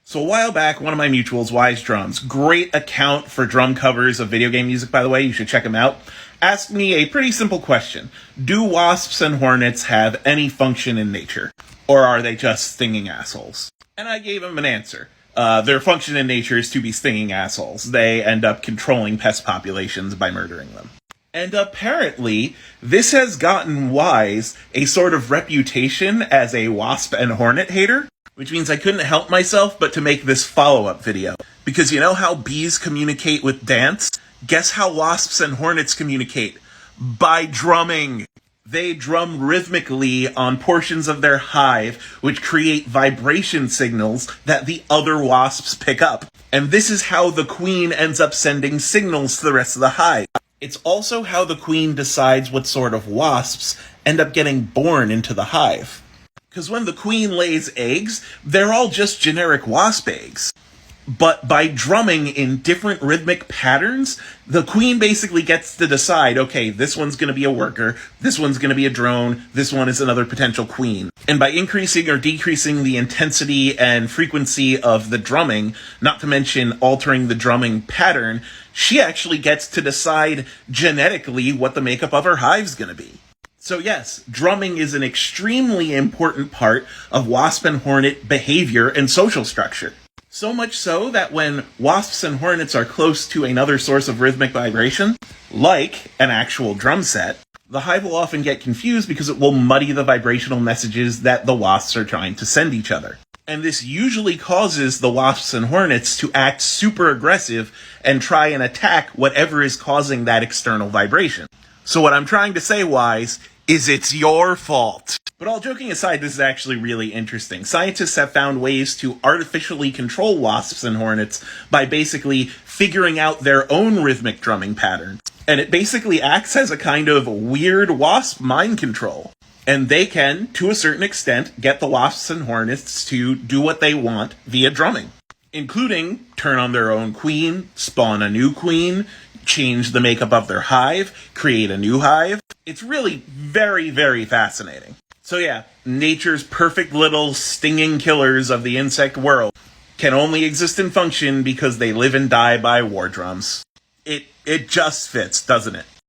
So a while back, one of my mutuals, Wise Drums, great account for drum covers of video game music, by the way, you should check him out, asked me a pretty simple question. Do wasps and hornets have any function in nature? Or are they just stinging assholes? And I gave him an answer. Their function in nature is to be stinging assholes. They end up controlling pest populations by murdering them. And apparently, this has gotten Wise a sort of reputation as a wasp and hornet hater, which means I couldn't help myself but to make this follow-up video. Because you know how bees communicate with dance? Guess how wasps and hornets communicate? By drumming! They drum rhythmically on portions of their hive, which create vibration signals that the other wasps pick up. And this is how the queen ends up sending signals to the rest of the hive. It's also how the queen decides what sort of wasps end up getting born into the hive. Because when the queen lays eggs, they're all just generic wasp eggs. But by drumming in different rhythmic patterns, the queen basically gets to decide, okay, this one's going to be a worker, this one's going to be a drone, this one is another potential queen. And by increasing or decreasing the intensity and frequency of the drumming, not to mention altering the drumming pattern, she actually gets to decide genetically what the makeup of her hive's going to be. So yes, drumming is an extremely important part of wasp and hornet behavior and social structure. So much so that when wasps and hornets are close to another source of rhythmic vibration, like an actual drum set, the hive will often get confused because it will muddy the vibrational messages that the wasps are trying to send each other. And this usually causes the wasps and hornets to act super aggressive and try and attack whatever is causing that external vibration. So what I'm trying to say, Wise, is it's your fault. But all joking aside, this is actually really interesting. Scientists have found ways to artificially control wasps and hornets by basically figuring out their own rhythmic drumming patterns. And it basically acts as a kind of weird wasp mind control. And they can, to a certain extent, get the wasps and hornets to do what they want via drumming, including turn on their own queen, spawn a new queen, change the makeup of their hive, create a new hive. It's really very, very fascinating. So yeah, nature's perfect little stinging killers of the insect world can only exist and function because they live and die by war drums. It just fits, doesn't it?